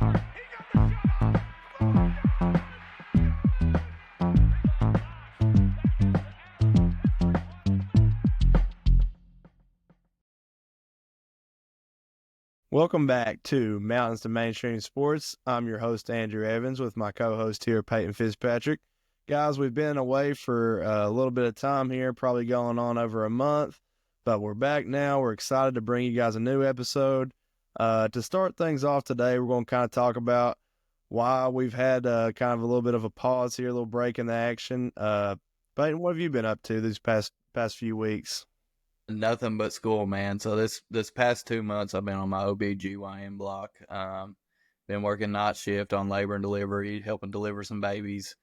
Welcome back to Mountains to Mainstream Sports. I'm your host, Andrew Evans, with my co-host here, Peyton Fitzpatrick. Guys, we've been away for a little bit of time here, probably going on over a month, but we're back now. We're excited to bring you guys a new episode. To start things off today, we're going to kind of talk about why we've had kind of a little bit of a pause here, a little break in the action. Peyton, what have you been up to these past few weeks? Nothing but school, man. So this past 2 months, I've been on my OBGYN block. Been working night shift on labor and delivery, helping deliver some babies.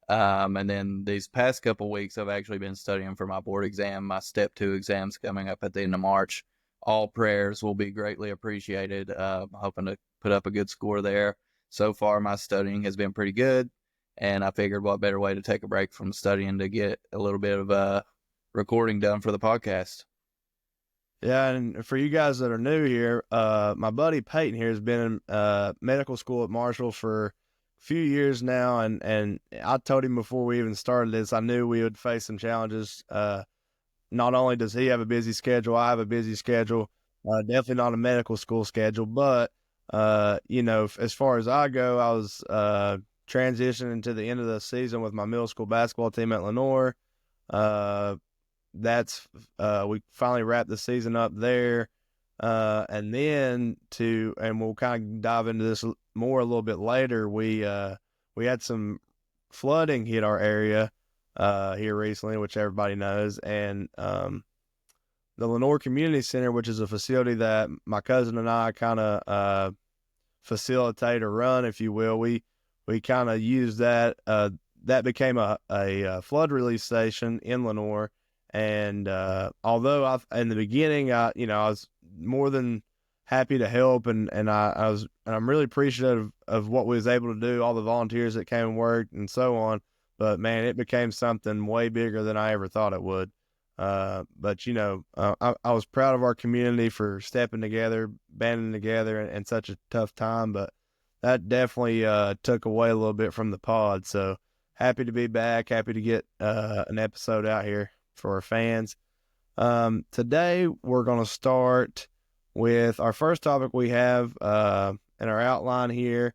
And then these past couple weeks, I've actually been studying for my board exam. My Step 2 exam's coming up at the end of March. All prayers will be greatly appreciated. Hoping to put up a good score there. So far, my studying has been pretty good, and I figured what better way to take a break from studying to get a little bit of recording done for the podcast. Yeah, and for you guys that are new here, my buddy Peyton here has been in medical school at Marshall for a few years now, and I told him before we even started this, I knew we would face some challenges. Not only does he have a busy schedule, I have a busy schedule, definitely not a medical school schedule, but, as far as I go, I was transitioning to the end of the season with my middle school basketball team at Lenore. We finally wrapped the season up there. And we'll kind of dive into this more a little bit later. We had some flooding hit our area, here recently, which everybody knows. And, the Lenore Community Center, which is a facility that my cousin and I kind of, facilitate or run, if you will, we kind of use that. That became a flood relief station in Lenore. And although in the beginning, I was more than happy to help, and I'm really appreciative of what we was able to do, all the volunteers that came and worked and so on. But man, it became something way bigger than I ever thought it would. I was proud of our community for stepping together, banding together in such a tough time. But that definitely took away a little bit from the pod. So happy to be back. Happy to get an episode out here for our fans. Today we're going to start with our first topic we have in our outline here.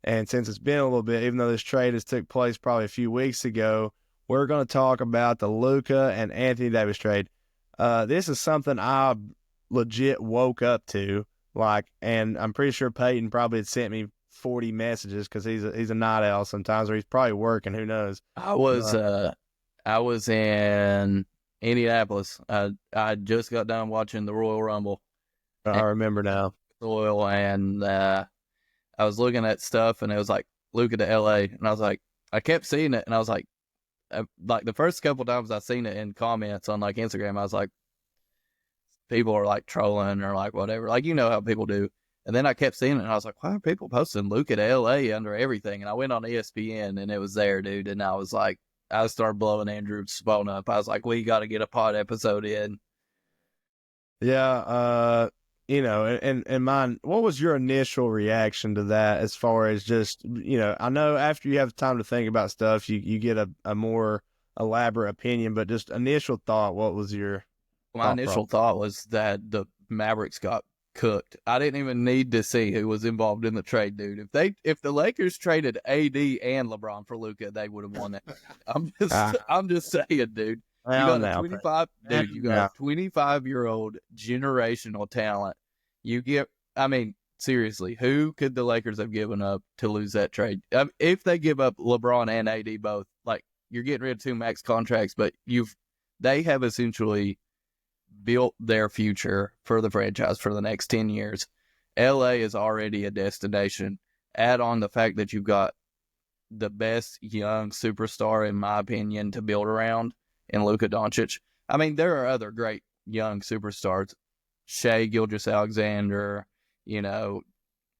And since it's been a little bit, even though this trade has took place probably a few weeks ago, we're going to talk about the Luka and Anthony Davis trade. This is something I legit woke up to, and I'm pretty sure Peyton probably had sent me 40 messages because he's a night owl sometimes, or he's probably working. Who knows? I was in Indianapolis. I just got done watching the Royal Rumble. I remember now. And I was looking at stuff, and it was like Luka to LA, and I was like, I kept seeing it, and I was like the first couple times I seen it in comments on like Instagram, I was like, people are like trolling or like whatever, like how people do. And then I kept seeing it, and I was like, why are people posting Luka to LA under everything? And I went on ESPN, and it was there, dude. And I was like, I started blowing Andrew's phone up. I was like, we got to get a pod episode in. Yeah. And mine, what was your initial reaction to that as far as just, I know after you have time to think about stuff, you get a more elaborate opinion, but just initial thought, what was your initial thought was that the Mavericks got cooked. I didn't even need to see who was involved in the trade, dude. If the Lakers traded AD and LeBron for Luka, they would have won that. I'm just saying, dude. You got a 25-year-old generational talent. Seriously, who could the Lakers have given up to lose that trade? If they give up LeBron and AD both, like, you're getting rid of 2 max contracts, but they have essentially built their future for the franchise for the next 10 years. LA is already a destination. Add on the fact that you've got the best young superstar, in my opinion, to build around in Luka Doncic. There are other great young superstars. Shai Gilgeous-Alexander,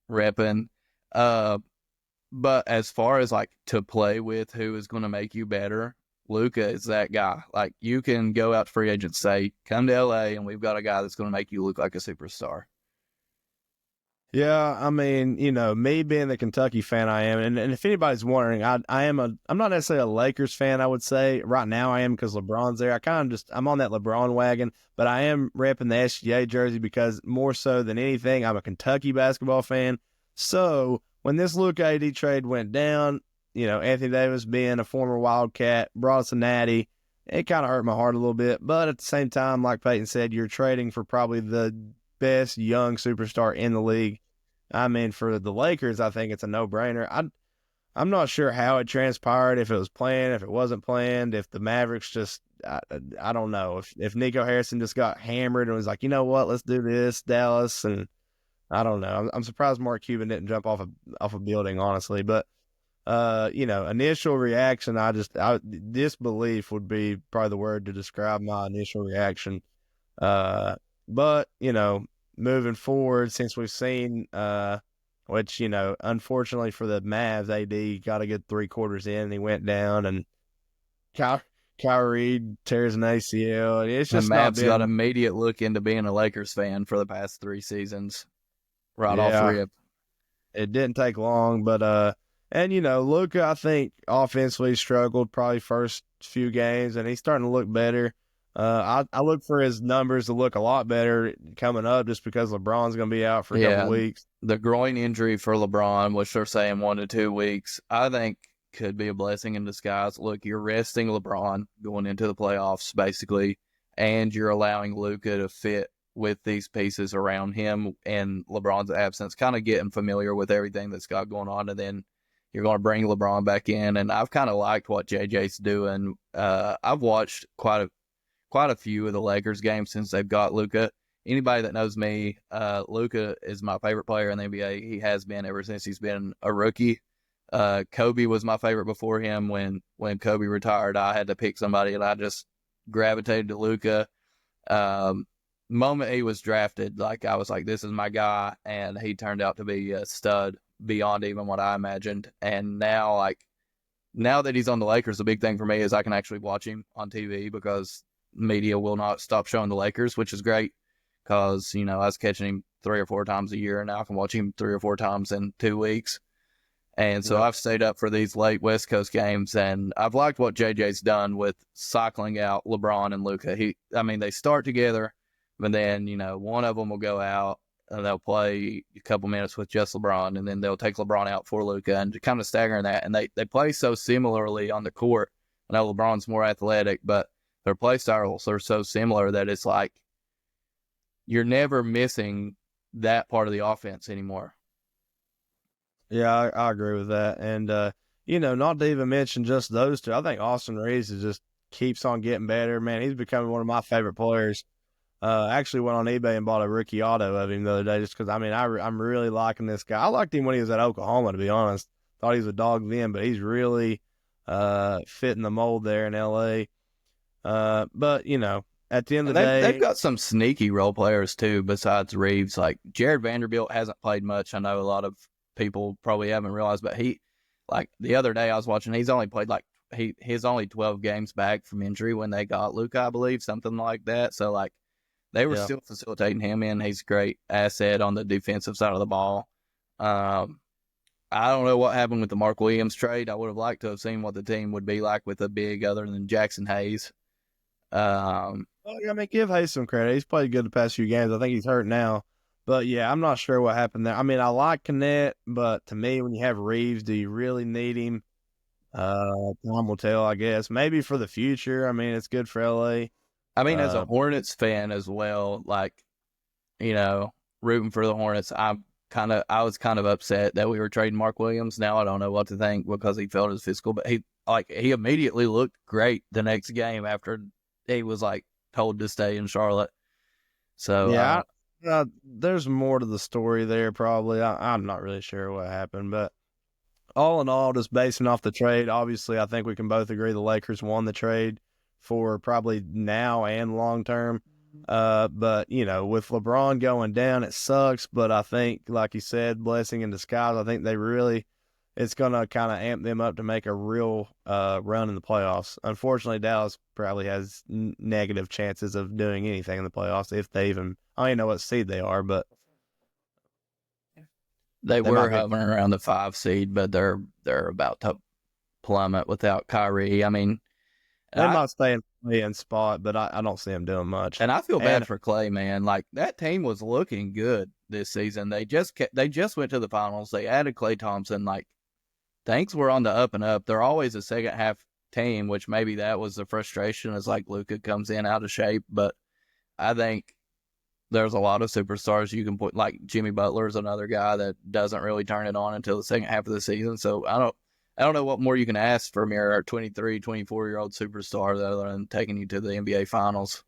repping. But as far as like to play with, who is going to make you better, Luka is that guy. Like, you can go out to free agents, say, come to LA, and we've got a guy that's going to make you look like a superstar. Yeah, I mean, me being the Kentucky fan I am, and if anybody's wondering, I'm not necessarily a Lakers fan, I would say. Right now I am because LeBron's there. I'm on that LeBron wagon, but I am repping the SGA jersey because more so than anything, I'm a Kentucky basketball fan. So when this Luka AD trade went down, Anthony Davis being a former Wildcat, brought us a natty. It kind of hurt my heart a little bit, but at the same time, like Peyton said, you're trading for probably the best young superstar in the league. I mean, for the Lakers, I think it's a no-brainer. I'm not sure how it transpired, if it was planned, if it wasn't planned, if the Mavericks just I don't know. If Nico Harrison just got hammered and was like, you know what, let's do this, Dallas, and I don't know. I'm surprised Mark Cuban didn't jump off a building, honestly. But initial reaction, disbelief would be probably the word to describe my initial reaction. But moving forward, since we've seen, which, unfortunately for the Mavs, AD got a good 3/4 in, and he went down, and Kyrie tears an ACL. And it's just the Mavs got immediate look into being a Lakers fan for the past 3 seasons, right off rip. It didn't take long, but and Luka, I think offensively struggled probably first few games, and he's starting to look better. I look for his numbers to look a lot better coming up just because LeBron's going to be out for a couple weeks. The groin injury for LeBron, which they're saying 1 to 2 weeks, I think could be a blessing in disguise. Look, you're resting LeBron going into the playoffs, basically, and you're allowing Luka to fit with these pieces around him in LeBron's absence, kind of getting familiar with everything that's got going on, and then you're going to bring LeBron back in. And I've kind of liked what JJ's doing. I've watched quite a few of the Lakers games since they've got Luka. Anybody that knows me, Luka is my favorite player in the NBA. He has been ever since he's been a rookie. Kobe was my favorite before him. When Kobe retired, I had to pick somebody, and I just gravitated to Luka. Moment he was drafted, I was like, this is my guy, and he turned out to be a stud beyond even what I imagined. And now that he's on the Lakers, the big thing for me is I can actually watch him on TV because media will not stop showing the Lakers, which is great because, I was catching him 3 or 4 times a year, and now I can watch him 3 or 4 times in 2 weeks. And so I've stayed up for these late West Coast games, and I've liked what JJ's done with cycling out LeBron and Luka. They start together, but then, one of them will go out and they'll play a couple minutes with just LeBron, and then they'll take LeBron out for Luka, and kind of staggering that. And they play so similarly on the court. I know LeBron's more athletic, but their play styles are so similar that it's like you're never missing that part of the offense anymore. Yeah, I agree with that. And, not to even mention just those two, I think Austin Reeves just keeps on getting better. Man, he's becoming one of my favorite players. Actually went on eBay and bought a rookie auto of him the other day just because, I'm really liking this guy. I liked him when he was at Oklahoma, to be honest. Thought he was a dog then, but he's really fitting the mold there in L.A. But, at the end of the day, they've got some sneaky role players too besides Reeves. Like Jared Vanderbilt hasn't played much. I know a lot of people probably haven't realized, but the other day I was watching, he's only played he's only 12 games back from injury when they got Luka, I believe, something like that. So they were still facilitating him in. He's a great asset on the defensive side of the ball. I don't know what happened with the Mark Williams trade. I would have liked to have seen what the team would be like with a big other than Jackson Hayes. Give Hayes some credit. He's played good the past few games. I think he's hurt now. But, yeah, I'm not sure what happened there. I like Connett, but to me, when you have Reeves, do you really need him? Time will tell, I guess. Maybe for the future. It's good for L.A. As a Hornets fan as well, rooting for the Hornets, I was kind of upset that we were trading Mark Williams. Now I don't know what to think because he felt his physical, but he immediately looked great the next game after he was told to stay in Charlotte. So yeah, there's more to the story there probably. I'm not really sure what happened, but all in all, just basing off the trade, obviously I think we can both agree the Lakers won the trade for probably now and long term. But, with LeBron going down, it sucks. But I think, like you said, blessing in disguise, I think it's going to kind of amp them up to make a real run in the playoffs. Unfortunately, Dallas probably has negative chances of doing anything in the playoffs if they even – I don't even know what seed they are, but They They were might be. hovering around the 5 seed, but they're about to plummet without Kyrie. I mean, They might stay in play-in spot, but I don't see them doing much. and I feel And bad for Clay, man. Like, that team was looking good this season. They just went to the finals. They added Klay Thompson. Like, things were on the up and up. They're always a second half team, which maybe that was the frustration as like Luka comes in out of shape. But I think there's a lot of superstars you can put, like Jimmy Butler is another guy that doesn't really turn it on until the second half of the season. So I don't know what more you can ask from your 23, 24-year-old superstar other than taking you to the NBA Finals.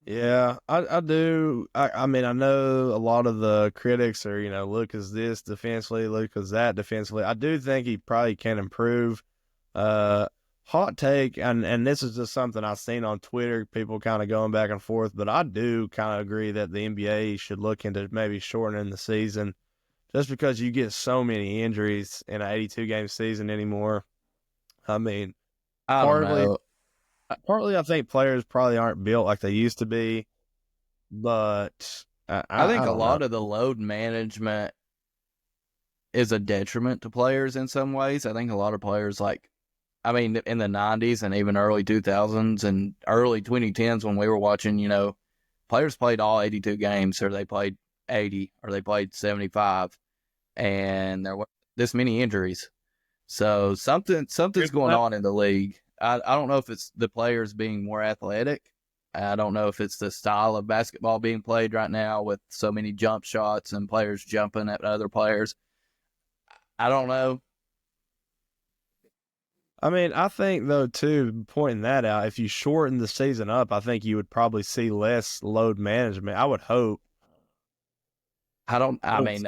yeah, I do. I mean, I know a lot of the critics are, Luka's this defensively, Luka's that defensively. I do think he probably can improve. Hot take, and this is just something I've seen on Twitter, people kind of going back and forth, but I do kind of agree that the NBA should look into maybe shortening the season just because you get so many injuries in an 82-game season anymore. I mean, I don't know. partly I think players probably aren't built like they used to be, but I think I a don't know. lot of the load management is a detriment to players in some ways. I think a lot of players, like, I mean, in the 90s and even early 2000s and early 2010s when we were watching, players played all 82 games, or they played 80, or they played 75, and there were this many injuries. So something's going on in the league. I don't know if it's the players being more athletic. I don't know if it's the style of basketball being played right now with so many jump shots and players jumping at other players. I don't know. I mean, I think, though, too, pointing that out, if you shorten the season up, I think you would probably see less load management. I would hope. I mean,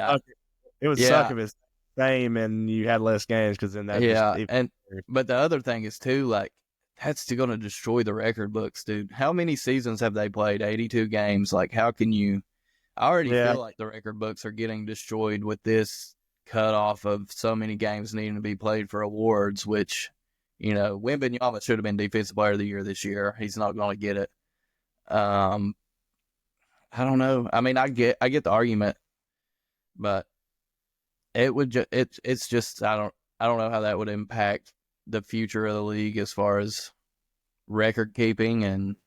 It would suck yeah, if it's the same and you had less games because then that just. yeah. But the other thing is, too, like, that's going to destroy the record books, dude. How many seasons have they played? 82 games. Like, how can you? I already Yeah. feel like the record books are getting destroyed with this cutoff of so many games needing to be played for awards, which, Wembanyama should have been Defensive Player of the Year this year. He's not going to get it. I don't know. I mean, I get the argument, but it would it's just I don't know how that would impact the future of the league as far as record keeping. And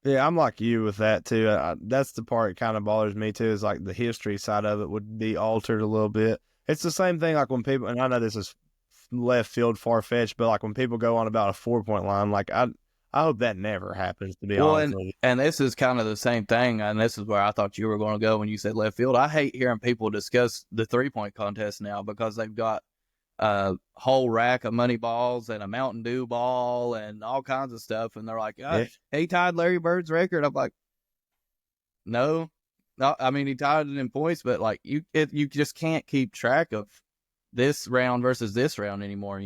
Yeah, I'm like you with that, too. That's the part that kind of bothers me, too, is like the history side of it would be altered a little bit. It's the same thing like when people, and I know this is left field far-fetched, but like when people go on about a 4-point line, like I hope that never happens, to be well, honest with you. and this is kind of the same thing, and this is where I thought you were going to go when you said left field. I hate hearing people discuss the 3-point contest now because they've got a whole rack of money balls and a Mountain Dew ball and all kinds of stuff, and they're like, Yeah. he tied Larry Bird's record. I'm like, no, I mean, he tied it in points, but like you just can't keep track of this round versus this round anymore,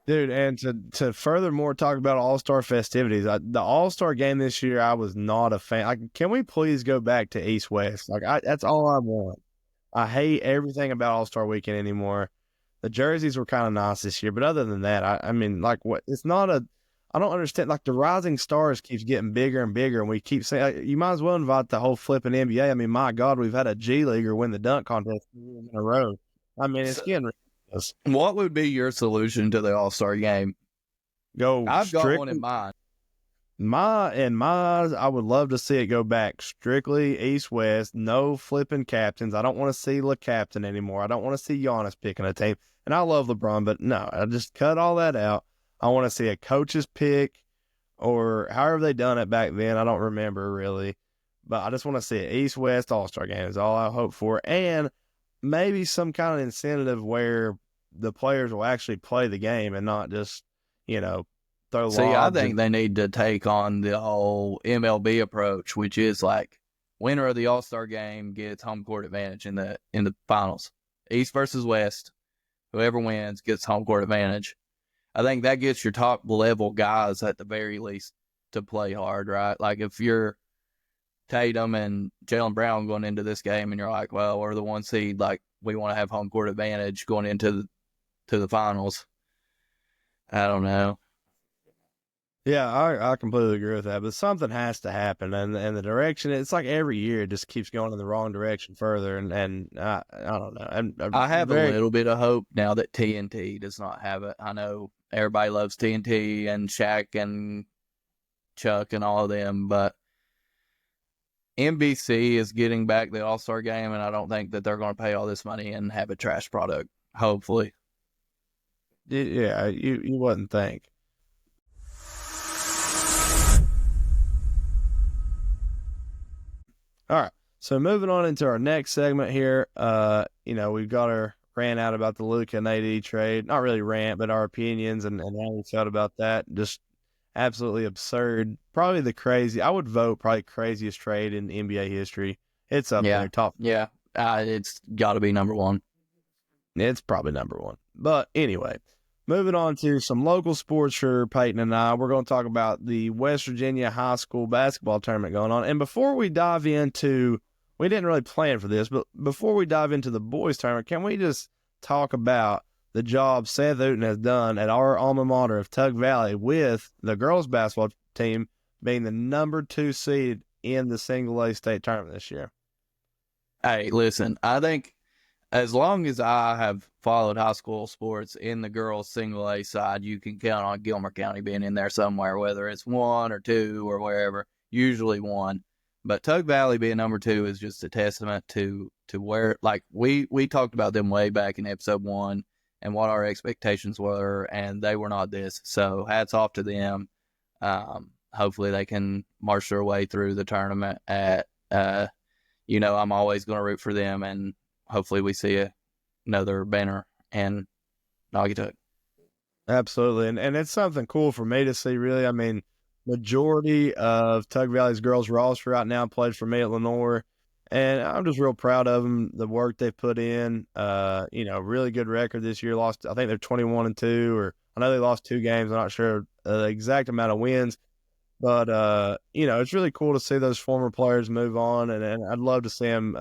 Dude, and to furthermore talk about All-Star festivities, the All-Star game this year, I was not a fan. Like, can we please go back to East-West? Like, that's all I want. I hate everything about All-Star Weekend anymore. The jerseys were kind of nice this year, but other than that, I mean, like, what? It's not a. I don't understand. Like, the Rising Stars keeps getting bigger and bigger, and we keep saying, like, you might as well invite the whole flipping NBA. I mean, my God, we've had a G Leaguer win the dunk contest 2 years in a row. I mean, it's getting ridiculous. What would be your solution to the All-Star game? Go I've got one strictly. in mind. I would love to see it go back strictly East-West, no flipping captains. I don't want to see Le Captain anymore. I don't want to see Giannis picking a team. And I love LeBron, but no, I just cut all that out. I want to see a coach's pick or however they done it back then. I don't remember really. But I just want to see an East-West All-Star game is all I hope for. And maybe some kind of incentive where the players will actually play the game and not just, throw lobs. See, I think they need to take on the whole MLB approach, which is like winner of the All-Star game gets home court advantage in the finals. East versus West. Whoever wins gets home court advantage. I think that gets your top level guys at the very least to play hard, right? Like if you're Tatum and Jaylen Brown going into this game and you're like, well, we're the 1 seed, like we want to have home court advantage going into the finals. I don't know. Yeah, I completely agree with that. But something has to happen, and the direction, it's like every year it just keeps going in the wrong direction further, and I don't know. I'm I have a very little bit of hope now that TNT does not have it. I know everybody loves TNT and Shaq and Chuck and all of them, but NBC is getting back the All-Star game, and I don't think that they're going to pay all this money and have a trash product, hopefully. yeah. You wouldn't think. All right. So moving on into our next segment here, we've got our rant out about the Luka and AD trade. Not really rant, but our opinions and how we felt about that. Just absolutely absurd. Probably I would vote probably craziest trade in NBA history. It's up Yeah, there, top. yeah. It's got to be number one. It's probably number one. But anyway, moving on to some local sports for Peyton and I. We're going to talk about the West Virginia High School basketball tournament going on. And before we dive into, we didn't really plan for this, but before we dive into the boys tournament, can we just talk about the job Seth Uten has done at our alma mater of Tug Valley with the girls basketball team being the number 2 seed in the single A state tournament this year? Hey, listen, I think as long as I have followed high school sports in the girls single A side, you can count on Gilmer County being in there somewhere, whether it's 1 or 2 or wherever, usually 1. But Tug Valley being number 2 is just a testament to where, like, we talked about them way back in episode 1 and what our expectations were, and they were not this. So hats off to them. Hopefully they can march their way through the tournament I'm always going to root for them, and hopefully we see another banner and Naugatuck. Absolutely. And it's something cool for me to see, really. I mean, majority of Tug Valley's girls roster right now played for me at Lenore, and I'm just real proud of them, the work they've put in. Really good record this year. I think they're 21-2, or I know they lost 2 games. I'm not sure the exact amount of wins, but it's really cool to see those former players move on, and I'd love to see them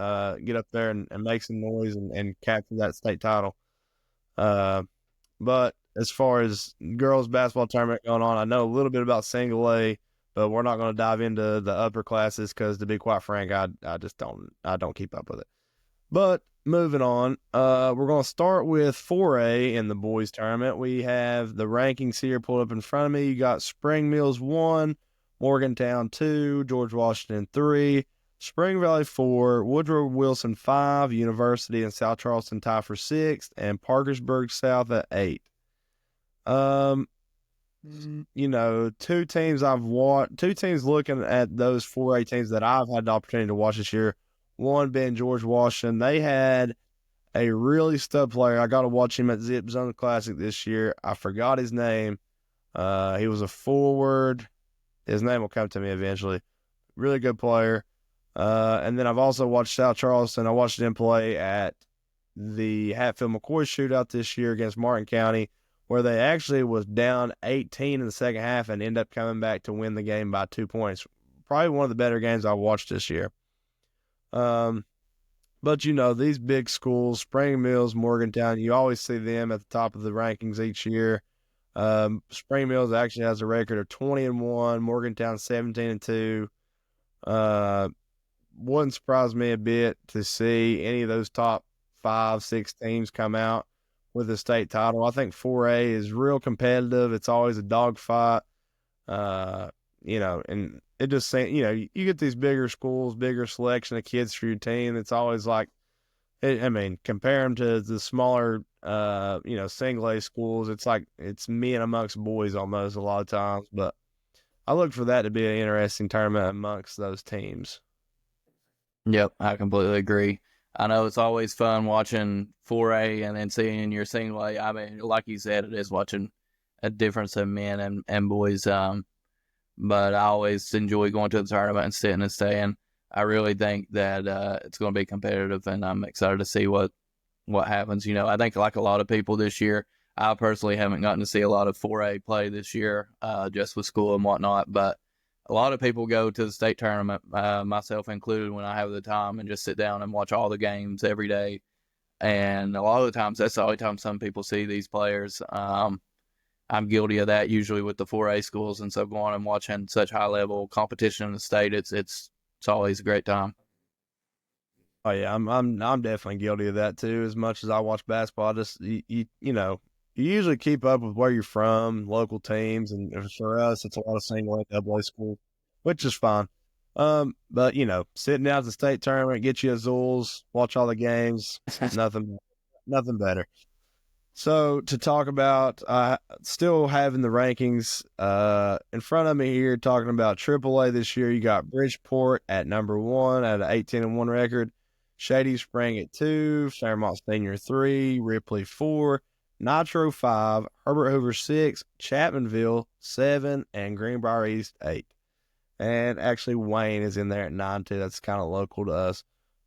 get up there and make some noise and capture that state title. But as far as girls basketball tournament going on, I know a little bit about single A, but we're not going to dive into the upper classes because, to be quite frank, I just don't keep up with it. But moving on, we're going to start with 4A in the boys tournament. We have the rankings here pulled up in front of me. You got Spring Mills 1, Morgantown 2, George Washington 3, Spring Valley 4, Woodrow Wilson 5, University and South Charleston tie for 6th, and Parkersburg South at 8. Two teams I've watched, 2 teams looking at those 4A teams that I've had the opportunity to watch this year. One being George Washington. They had a really stud player. I got to watch him at Zip Zone Classic this year. I forgot his name. He was a forward. His name will come to me eventually. Really good player. And then I've also watched South Charleston. I watched them play at the Hatfield-McCoy shootout this year against Martin County, where they actually was down 18 in the second half and end up coming back to win the game by 2 points. Probably one of the better games I watched this year. But these big schools, Spring Mills, Morgantown, you always see them at the top of the rankings each year. Spring Mills actually has a record of 20-1, Morgantown 17-2. Wouldn't surprise me a bit to see any of those top 5, 6 teams come out with a state title. I think 4A is real competitive. It's always a dogfight. And it just seems, you get these bigger schools, bigger selection of kids for your team. It's always like, compare them to the smaller, single A schools. It's like it's men amongst boys almost a lot of times. But I look for that to be an interesting tournament amongst those teams. Yep, I completely agree. I know it's always fun watching 4A and then seeing your single A. I mean, like you said, it is watching a difference in men and boys. But I always enjoy going to the tournament and sitting and staying. I really think that it's going to be competitive, and I'm excited to see what happens. I think like a lot of people this year, I personally haven't gotten to see a lot of 4A play this year, just with school and whatnot. But a lot of people go to the state tournament, myself included, when I have the time, and just sit down and watch all the games every day. And a lot of the times, that's the only time some people see these players. I'm guilty of that usually with the 4A schools, and so going and watching such high level competition in the state, it's always a great time. Oh yeah, I'm definitely guilty of that too. As much as I watch basketball, just you know, you usually keep up with where you're from, local teams, and for us, it's a lot of single A, double A school, which is fine. But you know, sitting down at the state tournament, get you Azules, watch all the games, nothing better. So to talk about, still having the rankings in front of me here, talking about AAA this year. You got Bridgeport at number 1 at an 18-1 record, Shady Spring at 2, Fairmont Senior 3, Ripley 4, Nitro 5, Herbert Hoover 6, Chapmanville 7, and Greenbrier East 8. And actually Wayne is in there at 9 too. That's kind of local to us.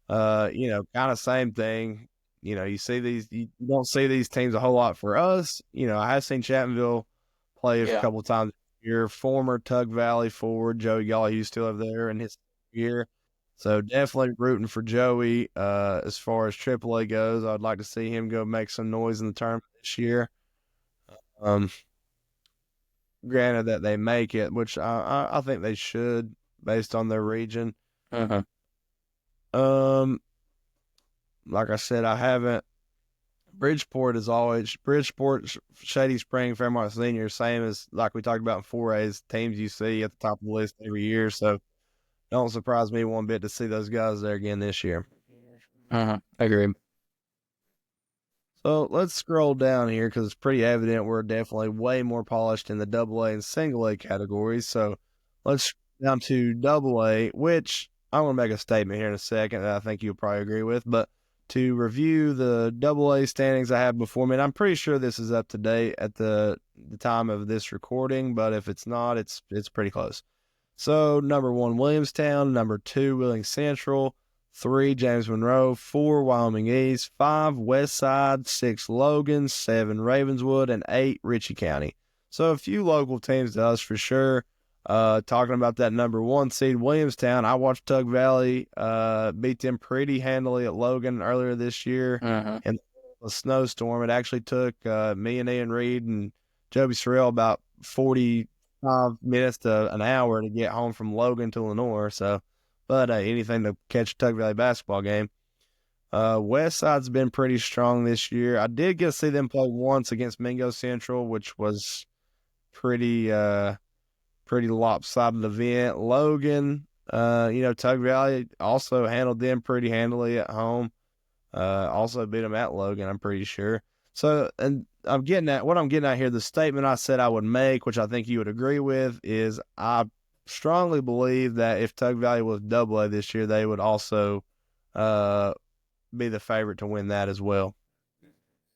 You know, kind of same thing. You know, you don't see these teams a whole lot for us. You know, I have seen Chapmanville play a couple of times. Your former Tug Valley forward, Joey Galley, who's still over there in his year. So definitely rooting for Joey as far as AAA goes. I'd like to see him go make some noise in the tournament this year. Granted that they make it, which I think they should based on their region. Uh-huh. Like I said, I haven't. Bridgeport, Shady Spring, Fairmont Senior, same as like we talked about in 4A's teams you see at the top of the list every year. So don't surprise me one bit to see those guys there again this year. I agree. So let's scroll down here because it's pretty evident we're definitely way more polished in the AA and single A categories. So let's down to AA, which I want to make a statement here in a second that I think you'll probably agree with. But to review the AA standings I have before me, and I'm pretty sure this is up to date at the time of this recording, but if it's not, it's pretty close. So number 1, Williamstown. Number 2, Wheeling Central. 3, James Monroe. 4, Wyoming East. 5, Westside. 6, Logan. 7, Ravenswood. And 8, Ritchie County. So a few local teams to us for sure. Talking about that number 1 seed, Williamstown. I watched Tug Valley beat them pretty handily at Logan earlier this year. And a snowstorm. It actually took me and Ian Reed and Joby Sorrell about 45 minutes to an hour to get home from Logan to Lenore. So, but anything to catch a Tug Valley basketball game. Westside's been pretty strong this year. I did get to see them play once against Mingo Central, which was pretty lopsided event. Logan, Tug Valley also handled them pretty handily at home. Also beat them at Logan, I'm pretty sure. So, and what I'm getting at here, the statement I said I would make, which I think you would agree with, is I strongly believe that if Tug Valley was AA this year, they would also be the favorite to win that as well.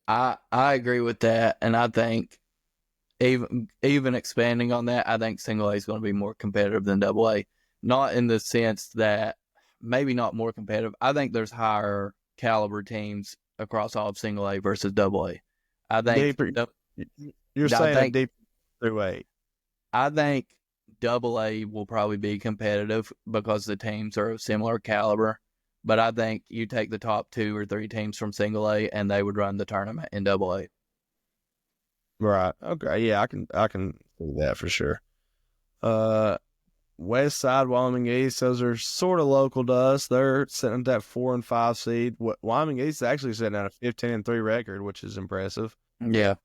I agree with that, and I think even expanding on that, I think single A is going to be more competitive than AA. Not in the sense that maybe not more competitive. I think there's higher caliber teams across all of single A versus AA. I think you're saying deep through 8. I think AA will probably be competitive because the teams are of similar caliber. But I think you take the top 2 or 3 teams from single A and they would run the tournament in AA. Right. Okay. Yeah, I can see that for sure. West Side, Wyoming East, those are sort of local to us. They're sitting at that 4 and 5 seed. Wyoming East is actually sitting at a 15-3 record, which is impressive. Yeah.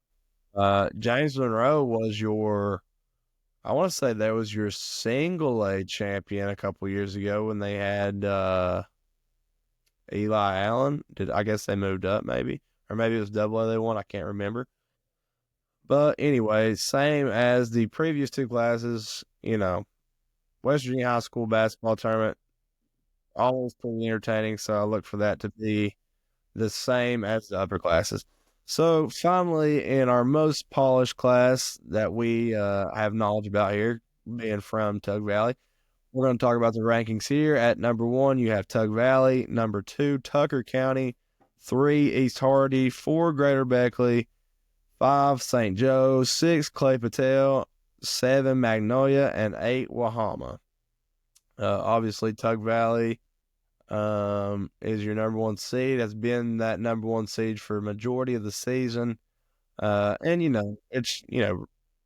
James Monroe was I want to say that was your single A champion a couple years ago when they had Eli Allen. I guess they moved up maybe, or maybe it was AA they won. I can't remember. But anyway, same as the previous 2 classes, West Virginia High School basketball tournament, always pretty entertaining. So I look for that to be the same as the upper classes. So finally, in our most polished class that we have knowledge about here, being from Tug Valley, we're going to talk about the rankings here. At number 1, you have Tug Valley. Number 2, Tucker County. 3, East Hardy. 4, Greater Beckley. 5, St. Joe. 6, Clay Patel. 7, Magnolia. And 8, Wahama. Obviously, Tug Valley is your number 1 seed. Has been that number 1 seed for a majority of the season. And, it's,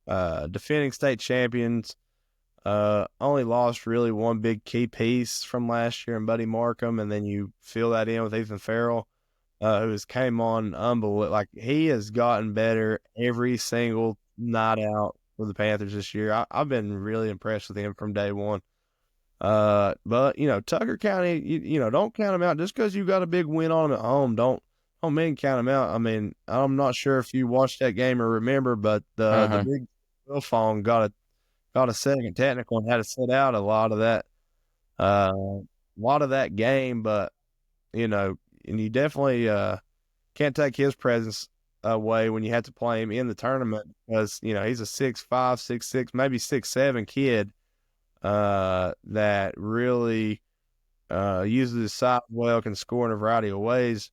defending state champions. Only lost really one big key piece from last year in Buddy Markham, and then you fill that in with Ethan Farrell, who has came on unbelievable. Like, he has gotten better every single night out for the Panthers this year. I've been really impressed with him from day one. But Tucker County, don't count them out just because you got a big win on them at home. Don't mean count them out. I mean, I'm not sure if you watched that game or remember, but the big Wilfong got a second technical and had to sit out a lot of that game. But and you definitely can't take his presence away when you have to play him in the tournament, because he's a 6'5", 6'6", maybe 6'7" kid that really uses his size well, can score in a variety of ways.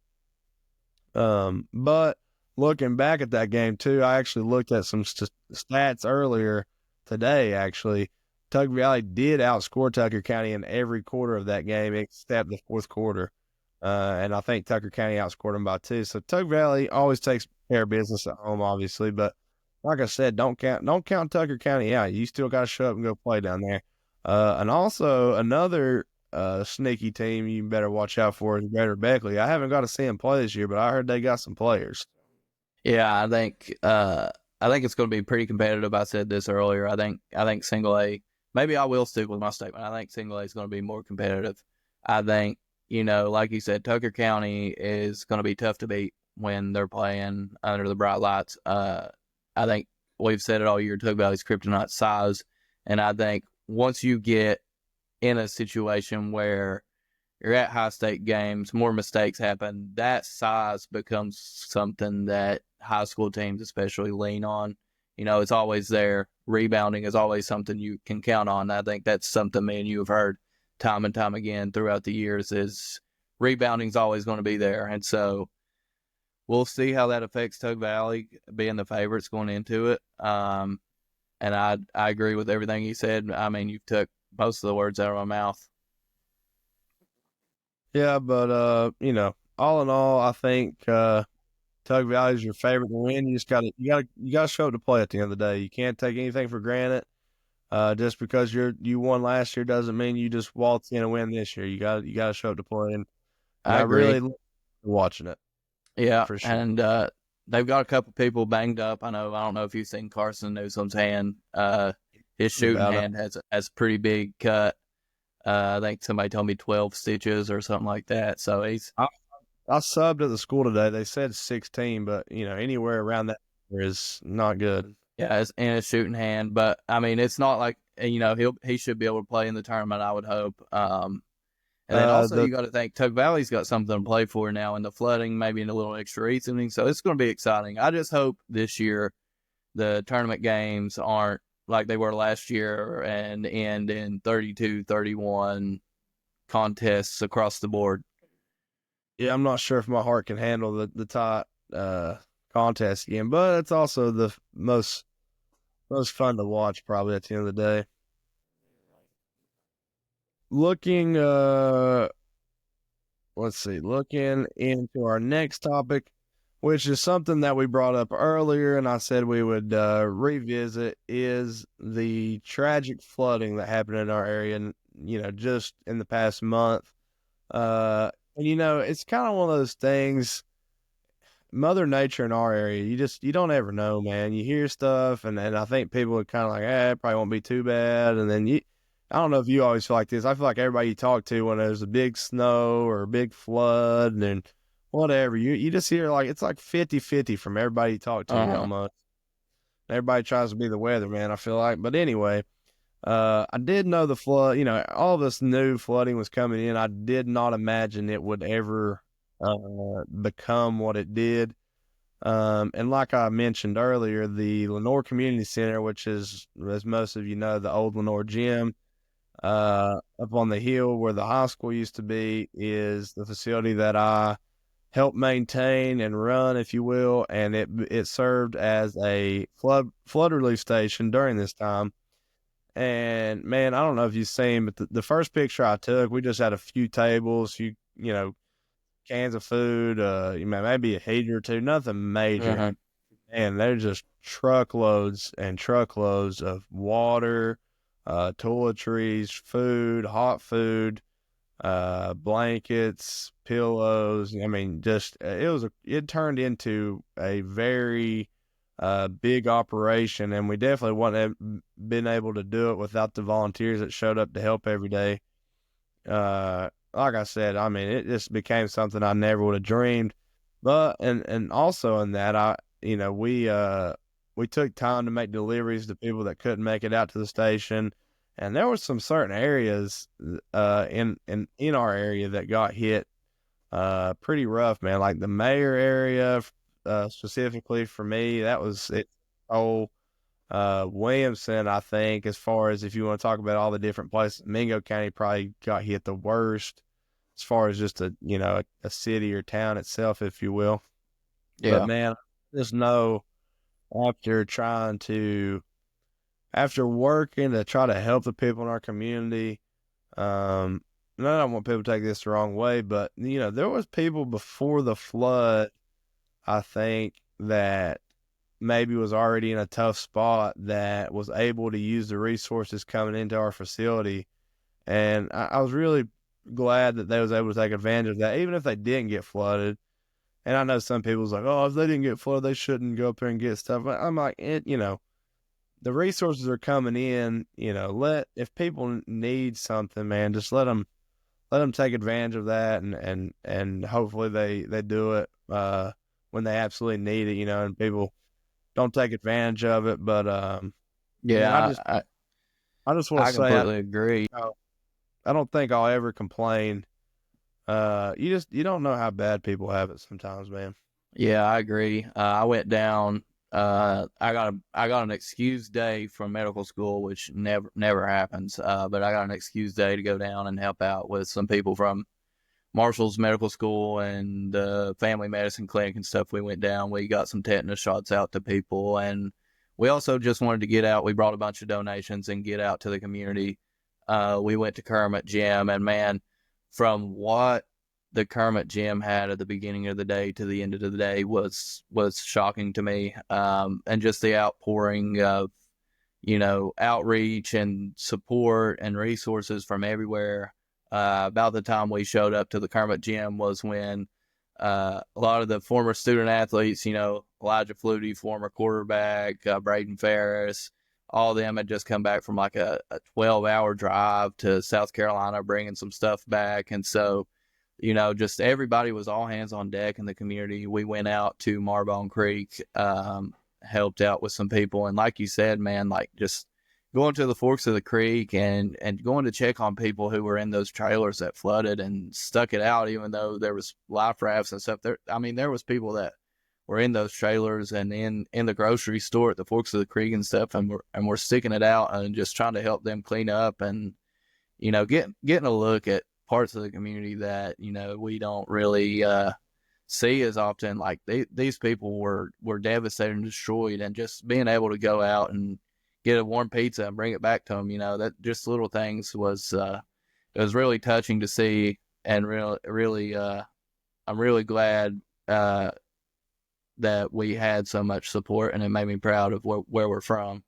But looking back at that game too, I actually looked at some stats earlier today. Actually, Tug Valley did outscore Tucker County in every quarter of that game except the fourth quarter. And I think Tucker County outscored them by 2. So Tug Valley always takes care of business at home, obviously. But like I said, don't count Tucker County out. You still got to show up and go play down there. And also another sneaky team you better watch out for is Greater Beckley. I haven't got to see them play this year, but I heard they got some players. Yeah, I think it's going to be pretty competitive. I said this earlier. I think single A. Maybe I will stick with my statement. I think single A is going to be more competitive. I think like you said, Tucker County is going to be tough to beat when they're playing under the bright lights. I think we've said it all year. Tug Valley's kryptonite size, and I think once you get in a situation where you're at high-stake games, more mistakes happen, that size becomes something that high school teams especially lean on. It's always there. Rebounding is always something you can count on. I think that's something me and you have heard time and time again throughout the years, is rebounding is always going to be there. And so we'll see how that affects Tug Valley being the favorites going into it. And I agree with everything you said. I mean, you took most of the words out of my mouth. Yeah, but all in all, I think Tug Valley is your favorite to win. You just gotta show up to play at the end of the day. You can't take anything for granted. Just because you won last year doesn't mean you just waltz in and win this year. You gotta show up to play, and I really look forward to watching it. Yeah, for sure. And they've got a couple people banged up. I don't know if you've seen Carson Newsom's hand. His shooting hand has a pretty big cut. I think somebody told me 12 stitches or something like that. So I subbed at the school today. They said 16, but anywhere around that is not good. Yeah, it's in his shooting hand, but I mean, it's not like he should be able to play in the tournament, I would hope. And then also you got to think Tug Valley's got something to play for now in the flooding, maybe in a little extra reasoning. So it's going to be exciting. I just hope this year the tournament games aren't like they were last year and end in 32-31 contests across the board. Yeah, I'm not sure if my heart can handle the tight contest again, but it's also the most fun to watch probably at the end of the day. Looking into our next topic, which is something that we brought up earlier and I said we would revisit, is the tragic flooding that happened in our area, just in the past month. And it's kind of one of those things, Mother Nature in our area, you don't ever know, man. You hear stuff, and I think people are kind of like, it probably won't be too bad. And then I don't know if you always feel like this. I feel like everybody you talk to when there's a big snow or a big flood and then whatever, you just hear like it's like 50-50 from everybody you talk to almost. Everybody tries to be the weatherman, I feel like. But anyway, I did know the flood, all of us knew flooding was coming in. I did not imagine it would ever become what it did. And like I mentioned earlier, the Lenore Community Center, which is, as most of you know, the old Lenore Gym, up on the hill where the high school used to be, is the facility that I helped maintain and run, if you will, and it served as a flood relief station during this time. And man, I don't know if you've seen, but the first picture I took, we just had a few tables, cans of food, maybe a heater or two, nothing major. and they're just truckloads and truckloads of water, toiletries, food, hot food, blankets, pillows. I mean, just it turned into a very big operation, and we definitely wouldn't have been able to do it without the volunteers that showed up to help every day. Like I said, I mean, it just became something I never would have dreamed. But and also in that, we took time to make deliveries to people that couldn't make it out to the station, and there were some certain areas in our area that got hit pretty rough, man. Like the mayor area, specifically for me, that was it. Oh, Williamson, I think, as far as if you want to talk about all the different places, Mingo County probably got hit the worst as far as just a city or town itself, if you will. But Yeah. man, just know after after working to try to help the people in our community, and I don't want people to take this the wrong way, but there was people before the flood, I think, that maybe was already in a tough spot that was able to use the resources coming into our facility. And I was really glad that they was able to take advantage of that, even if they didn't get flooded. And I know some people's like, oh, if they didn't get flooded, they shouldn't go up there and get stuff. But I'm like, the resources are coming in. If people need something, man, just let them take advantage of that, and hopefully they do it when they absolutely need it. And people don't take advantage of it. But man, Yeah, I just want I to say completely agree. I don't think I'll ever complain. You don't know how bad people have it sometimes, man. Yeah, I agree. I went down. I got an excused day from medical school, which never happens. But I got an excused day to go down and help out with some people from Marshall's Medical School and the family medicine clinic and stuff. We went down. We got some tetanus shots out to people, and we also just wanted to get out. We brought a bunch of donations and get out to the community. We went to Kermit Gym, and man, from what the Kermit Gym had at the beginning of the day to the end of the day was shocking to me. And just the outpouring of outreach and support and resources from everywhere. About the time we showed up to the Kermit Gym was when a lot of the former student athletes, Elijah Flutie, former quarterback, Braden Ferris, all of them had just come back from like a 12-hour drive to South Carolina, bringing some stuff back. And so, just everybody was all hands on deck in the community. We went out to Marbone Creek, helped out with some people. And like you said, man, like just going to the forks of the creek and going to check on people who were in those trailers that flooded and stuck it out, even though there was life rafts and stuff there. I mean, there was people that were in those trailers and in the grocery store at the forks of the creek and stuff, and we're sticking it out and just trying to help them clean up and, getting a look at parts of the community that, we don't really, see as often. Like these people were devastated and destroyed, and just being able to go out and get a warm pizza and bring it back to them, that just little things was, it was really touching to see. And really, I'm really glad, that we had so much support, and it made me proud of where we're from.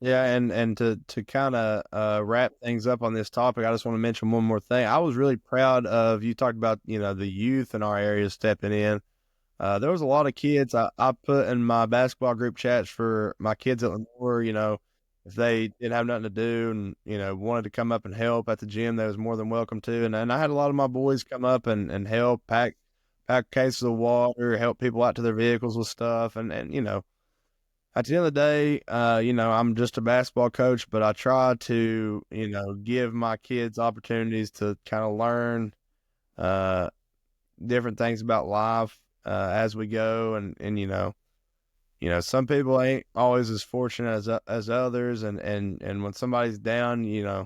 Yeah, and to kind of wrap things up on this topic, I just want to mention one more thing. I was really proud of you talked about the youth in our area stepping in. There was a lot of kids I put in my basketball group chats for my kids at Lenore. If they didn't have nothing to do and wanted to come up and help at the gym, they was more than welcome to. And I had a lot of my boys come up and help pack cases of water, help people out to their vehicles with stuff, and at the end of the day, I'm just a basketball coach, but I try to, give my kids opportunities to kind of learn different things about life as we go, and some people ain't always as fortunate as others, and when somebody's down, you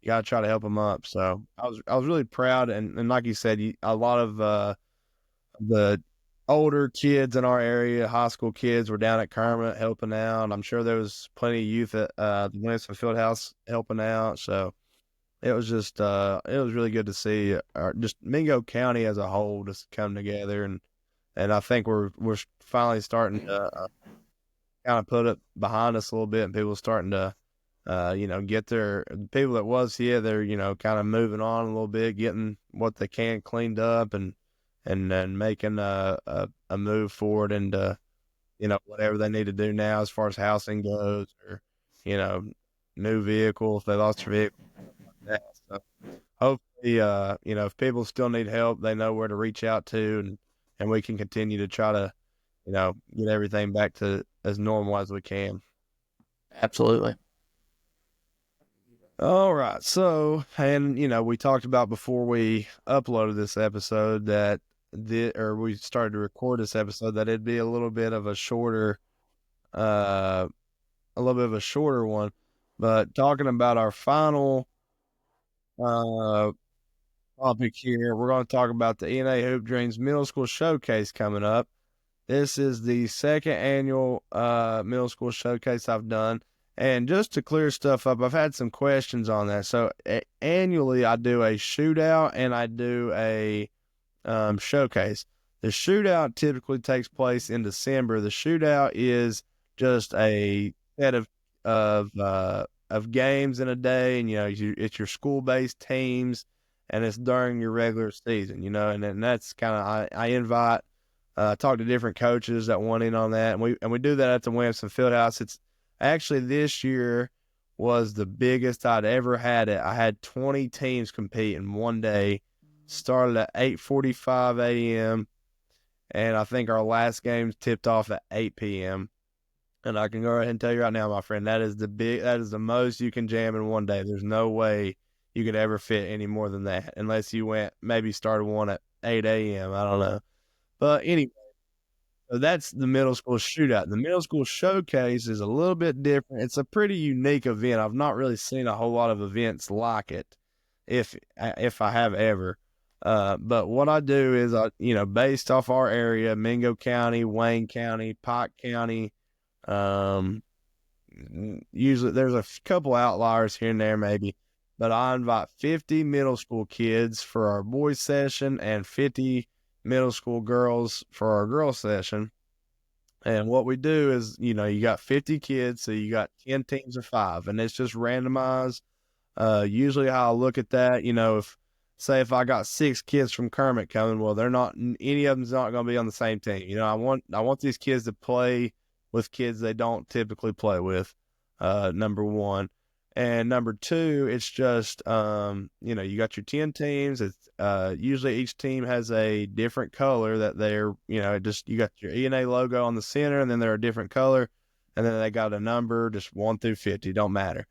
gotta try to help them up. So I was really proud, and like you said, a lot of the older kids in our area, high school kids, were down at Kermit helping out. I'm sure there was plenty of youth at the Williamson Fieldhouse helping out. So it was just it was really good to see just Mingo County as a whole just come together and I think we're finally starting to kind of put it behind us a little bit, and people starting to get their people that was here. They're kind of moving on a little bit, getting what they can cleaned up, and then making a move forward into whatever they need to do now as far as housing goes, or new vehicle if they lost their vehicle. Like that. So hopefully, if people still need help, they know where to reach out to, and we can continue to try to, get everything back to as normal as we can. Absolutely. All right. So, and we talked about before we uploaded this episode that we started to record this episode that it'd be a little bit of a shorter, one. But talking about our final uh topic here, we're going to talk about the E&A Hoop Dreams Middle School Showcase coming up. This is the second annual middle school showcase I've done. And just to clear stuff up, I've had some questions on that. So annually, I do a shootout and I do a showcase. The shootout typically takes place in December. The shootout is just a set of games in a day, and it's your school-based teams, and it's during your regular season. And that's kind of I invite. Talk to different coaches that want in on that, and we do that at the Williamson Fieldhouse. It's actually this year was the biggest I'd ever had it. I had 20 teams compete in one day. Started at 8:45 a.m. and I think our last game tipped off at 8 p.m. And I can go ahead and tell you right now, my friend, that is the most you can jam in one day. There's no way you could ever fit any more than that, unless you maybe started one at 8 a.m. I don't know. But anyway, so that's the middle school shootout. The middle school showcase is a little bit different. It's a pretty unique event. I've not really seen a whole lot of events like it, if I have ever. But what I do is based off our area, Mingo County, Wayne County, Pike County, usually there's a couple outliers here and there maybe, but I invite 50 middle school kids for our boys session and 50 middle school girls for our girls session. And what we do is, you got 50 kids, so you got 10 teams of 5, and it's just randomized. Usually how I look at that, if I got 6 kids from Kermit coming, well, they're not, any of them's not going to be on the same team. I want these kids to play with kids they don't typically play with, number one. And number two, it's just, you got your 10 teams. It's usually each team has a different color that they're, you got your E&A logo on the center, and then they're a different color, and then they got a number, just 1 through 50, don't matter.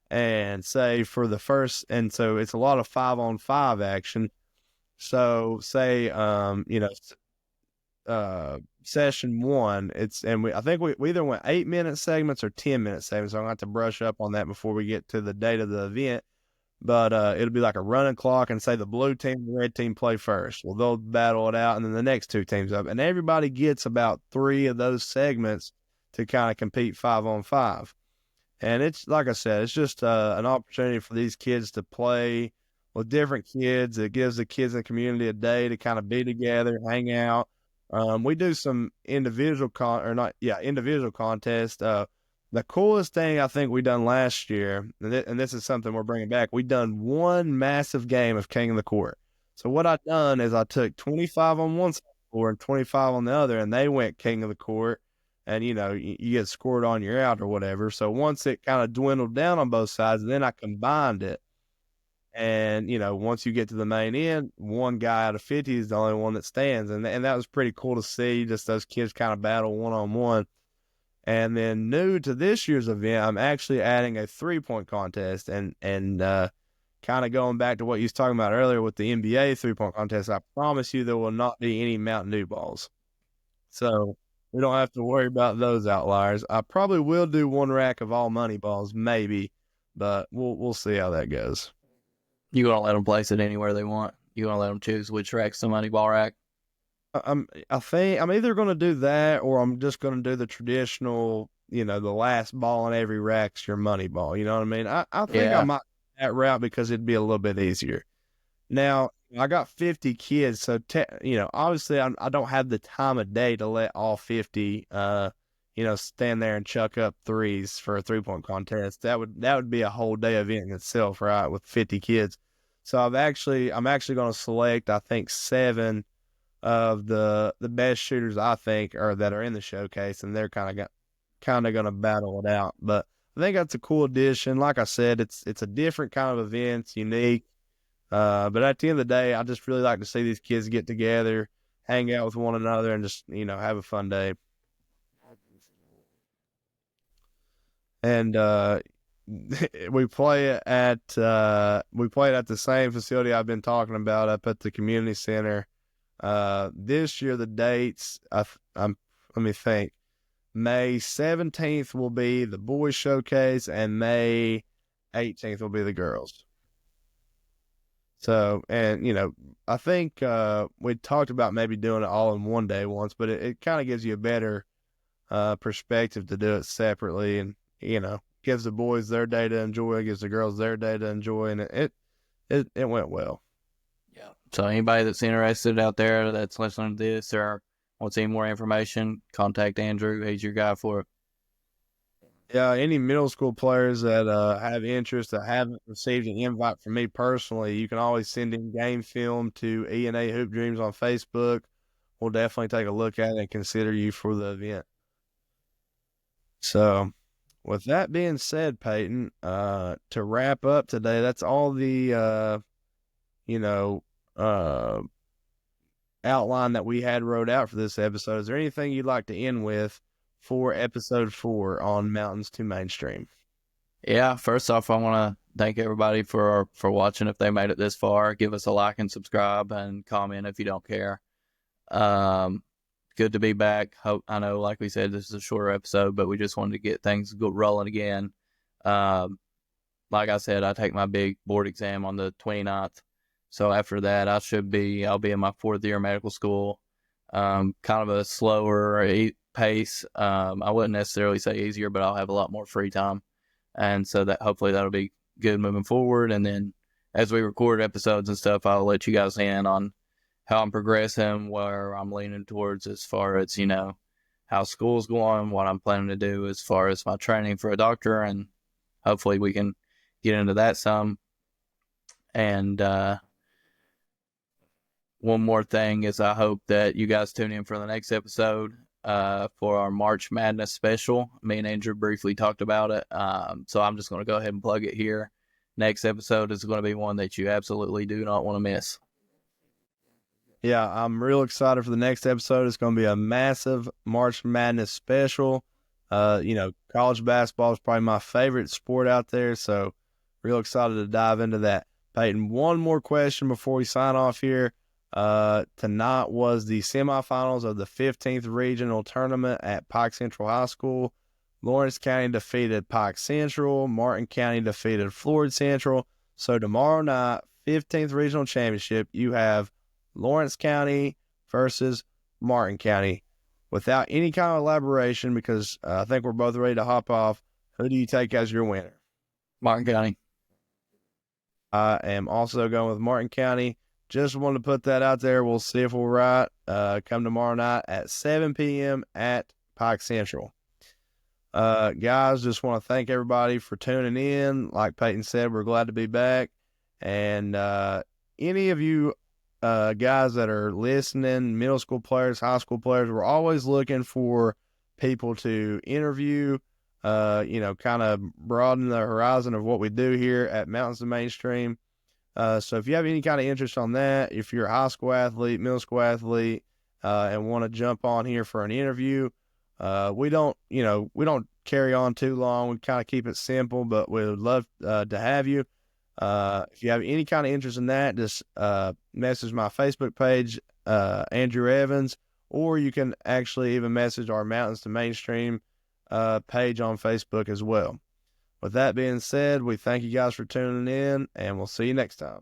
And say for the first, and so it's a lot of 5-on-5 action. So say, session 1, I think we either went 8-minute segments or 10-minute segments. So I'm going to have to brush up on that before we get to the date of the event. But it'll be like a running clock, and say the blue team and the red team play first. Well, they'll battle it out, and then the next 2 teams up. And everybody gets about 3 of those segments to kind of compete 5-on-5. And it's, like I said, it's just an opportunity for these kids to play with different kids. It gives the kids in the community a day to kind of be together, hang out. We do some individual contests. The coolest thing I think we done last year, and this is something we're bringing back, we done one massive game of King of the Court. So what I done is I took 25 on one side of the court and 25 on the other, and they went King of the Court. And, you get scored on, you're out or whatever. So once it kind of dwindled down on both sides, then I combined it. And, once you get to the main end, one guy out of 50 is the only one that stands. And that was pretty cool to see, just those kids kind of battle one-on-one. And then new to this year's event, I'm actually adding a 3-point contest. And kind of going back to what you was talking about earlier with the NBA 3-point contest, I promise you there will not be any Mountain Dew balls. So we don't have to worry about those outliers. I probably will do 1 rack of all money balls, maybe, but we'll see how that goes. You gonna let them place it anywhere they want? You gonna let them choose which rack's the money ball rack? I think I'm either gonna do that, or I'm just gonna do the traditional, the last ball in every rack's your money ball. You know what I mean? I think I might do that route because it'd be a little bit easier. Now, I got 50 kids, so obviously I don't have the time of day to let all 50, stand there and chuck up threes for a 3-point contest. That would be a whole day event in itself, right? With 50 kids. So I'm actually going to select, I think, 7 of the best shooters I think that are in the showcase, and they're kind of going to battle it out. But I think that's a cool addition. Like I said, it's a different kind of event. It's unique. But at the end of the day, I just really like to see these kids get together, hang out with one another, and just have a fun day. And we play it at the same facility I've been talking about up at the community center. This year the dates let me think. May 17th will be the boys showcase, and May 18th will be the girls. So, and I think we talked about maybe doing it all in one day once, but it kind of gives you a better perspective to do it separately, and gives the boys their day to enjoy, gives the girls their day to enjoy, and it went well. Yeah. So anybody that's interested out there that's listening to this or wants any more information, contact Andrew. He's your guy for it. Yeah, any middle school players that have interest that haven't received an invite from me personally, you can always send in game film to E&A Hoop Dreams on Facebook. We'll definitely take a look at it and consider you for the event. So, with that being said, Peyton, to wrap up today, that's all the outline that we had wrote out for this episode. Is there anything you'd like to end with for episode 4 on Mountains to Mainstream? Yeah, first off, I want to thank everybody for watching. If they made it this far, give us a like and subscribe and comment if you don't care. Good to be back. I know, like we said, this is a shorter episode, but we just wanted to get things rolling again. Like I said, I take my big board exam on the 29th. So after that, I'll be in my 4th year of medical school. Kind of a slower pace. I wouldn't necessarily say easier, but I'll have a lot more free time. And so that hopefully that'll be good moving forward. And then as we record episodes and stuff, I'll let you guys in on how I'm progressing, where I'm leaning towards as far as, how school's going, what I'm planning to do as far as my training for a doctor. And hopefully we can get into that some. And, one more thing is I hope that you guys tune in for the next episode for our March Madness special. Me and Andrew briefly talked about it. So I'm just going to go ahead and plug it here. Next episode is going to be one that you absolutely do not want to miss. Yeah, I'm real excited for the next episode. It's going to be a massive March Madness special. College basketball is probably my favorite sport out there, so real excited to dive into that. Peyton, one more question before we sign off here. Tonight was the semifinals of the 15th regional tournament at Pike Central High School. Lawrence County defeated Pike Central. Martin County defeated Floyd Central. So tomorrow night, 15th regional championship, you have Lawrence County versus Martin County. Without any kind of elaboration, because I think we're both ready to hop off, who do you take as your winner? Martin County. I am also going with Martin County. Just wanted to put that out there. We'll see if we're right. Come tomorrow night at 7 p.m. at Pike Central. Guys, just want to thank everybody for tuning in. Like Peyton said, we're glad to be back. And any of you guys that are listening, middle school players, high school players, we're always looking for people to interview, kind of broaden the horizon of what we do here at Mountains to Mainstream. So if you have any kind of interest on that, if you're a high school athlete, middle school athlete, and want to jump on here for an interview, we don't carry on too long. We kind of keep it simple, but we would love to have you. If you have any kind of interest in that, just message my Facebook page, Andrew Evans, or you can actually even message our Mountains to Mainstream page on Facebook as well. With that being said, we thank you guys for tuning in, and we'll see you next time.